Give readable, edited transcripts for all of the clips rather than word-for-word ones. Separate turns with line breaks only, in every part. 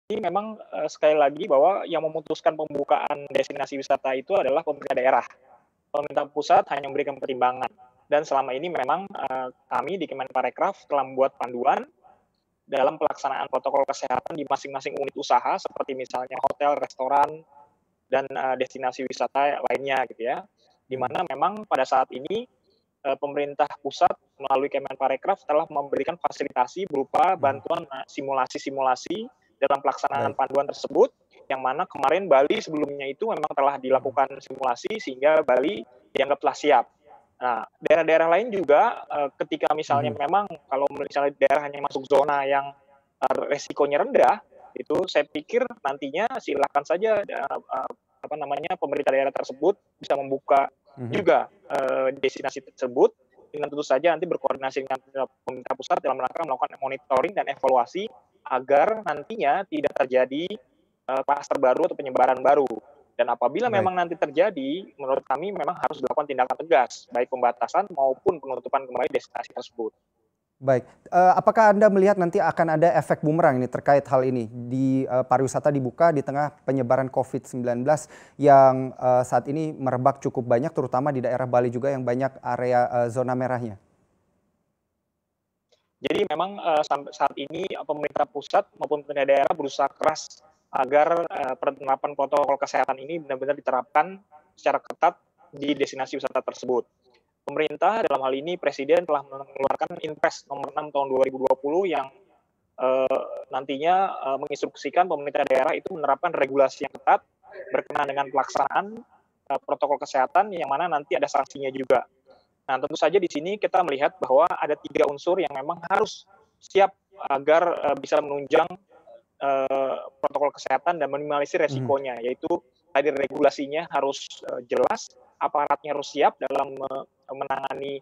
Ini memang, sekali lagi bahwa yang memutuskan pembukaan destinasi wisata itu adalah pemerintah daerah. Pemerintah pusat hanya memberikan pertimbangan dan selama ini memang, kami di Kemenparekraf telah membuat panduan dalam pelaksanaan protokol kesehatan di masing-masing unit usaha seperti misalnya hotel, restoran, dan, destinasi wisata lainnya gitu ya. Di
Mhm,
mana memang pada saat ini, pemerintah pusat melalui Kemenparekraf telah memberikan fasilitasi berupa
mhm.
bantuan, simulasi-simulasi dalam pelaksanaan
Baik.
panduan tersebut, yang mana kemarin Bali sebelumnya itu memang telah
Mhm,
dilakukan simulasi sehingga Bali dianggap telah siap. Nah, daerah-daerah lain juga, ketika misalnya
mhm.
memang kalau misalnya daerahnya masuk zona yang, resikonya rendah, itu saya pikir nantinya silakan saja, apa namanya, pemerintah daerah tersebut bisa membuka
Mhm.
juga, destinasi tersebut dengan tentu saja nanti berkoordinasi dengan, pemerintah pusat dalam rangka melakukan monitoring dan evaluasi agar nantinya tidak terjadi, klaster baru atau penyebaran baru. Dan apabila
Baik.
memang nanti terjadi, menurut kami memang harus dilakukan tindakan tegas, baik pembatasan maupun penutupan kembali destinasi tersebut.
Baik, apakah Anda melihat nanti akan ada efek bumerang ini terkait hal ini di, pariwisata dibuka di tengah penyebaran COVID-19 yang, saat ini merebak cukup banyak terutama di daerah Bali juga yang banyak area, zona merahnya?
Jadi memang, sampai saat ini, pemerintah pusat maupun pemerintah daerah berusaha keras agar, penerapan protokol kesehatan ini benar-benar diterapkan secara ketat di destinasi wisata tersebut. Pemerintah dalam hal ini Presiden telah mengeluarkan Inpres nomor 6 tahun 2020 yang, nantinya, menginstruksikan pemerintah daerah itu menerapkan regulasi yang ketat berkenaan dengan pelaksanaan, protokol kesehatan yang mana nanti ada sanksinya juga. Nah, tentu saja di sini kita melihat bahwa ada 3 unsur yang memang harus siap agar, bisa menunjang, protokol kesehatan dan minimalisir
Mhm,
resikonya, yaitu tadi regulasinya harus, jelas, aparatnya harus siap dalam menangani,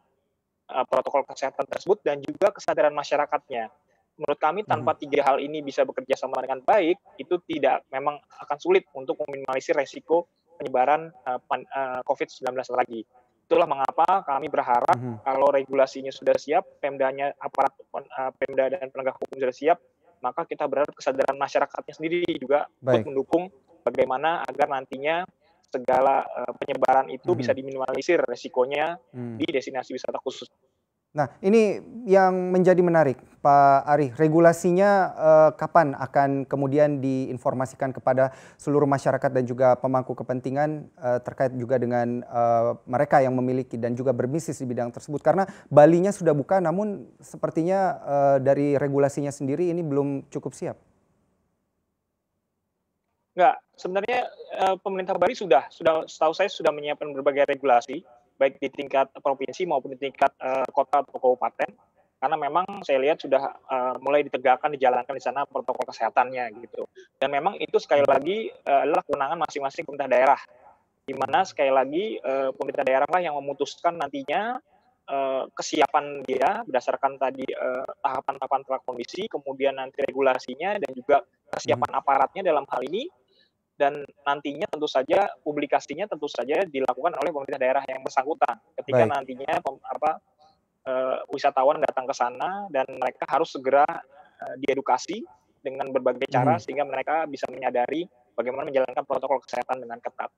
protokol kesehatan tersebut dan juga kesadaran masyarakatnya. Menurut kami
mhm.
tanpa 3 hal ini bisa bekerja sama dengan baik, itu tidak memang akan sulit untuk meminimalisir resiko penyebaran, COVID-19 lagi. Itulah mengapa kami berharap
Mhm.
kalau regulasinya sudah siap, Pemdanya, aparat Pemda dan penegak hukum sudah siap, maka kita berharap kesadaran masyarakatnya sendiri juga ikut
Baik.
mendukung bagaimana agar nantinya segala, penyebaran itu bisa
Mhm.
diminimalisir resikonya
Mmm.
di destinasi wisata khusus.
Nah, ini yang menjadi menarik, Pak Ari. Regulasinya, kapan akan kemudian diinformasikan kepada seluruh masyarakat dan juga pemangku kepentingan, terkait juga dengan, mereka yang memiliki dan juga berbisnis di bidang tersebut? Karena Balinya sudah buka, namun sepertinya, dari regulasinya sendiri ini belum cukup siap.
Enggak, sebenarnya, pemerintah Bali sudah setahu saya sudah menyiapkan berbagai regulasi, baik di tingkat provinsi maupun di tingkat, kota atau kabupaten. Karena memang saya lihat sudah, mulai ditegakkan, dijalankan di sana protokol kesehatannya gitu. Dan memang itu sekali
Mhm.
lagi, adalah kewenangan masing-masing pemerintah daerah, di mana sekali lagi, pemerintah daerahlah yang memutuskan nantinya, kesiapan dia berdasarkan tadi, tahapan-tahapan prakondisi, kemudian nanti regulasinya dan juga
Mhm.
kesiapan aparatnya dalam hal ini, dan nantinya tentu saja publikasinya tentu saja dilakukan oleh pemerintah daerah yang bersangkutan. Ketika
Baik.
nantinya wisatawan datang ke sana dan mereka harus segera, diedukasi dengan berbagai cara
Mhm.
sehingga mereka bisa menyadari bagaimana menjalankan protokol kesehatan dengan ketat.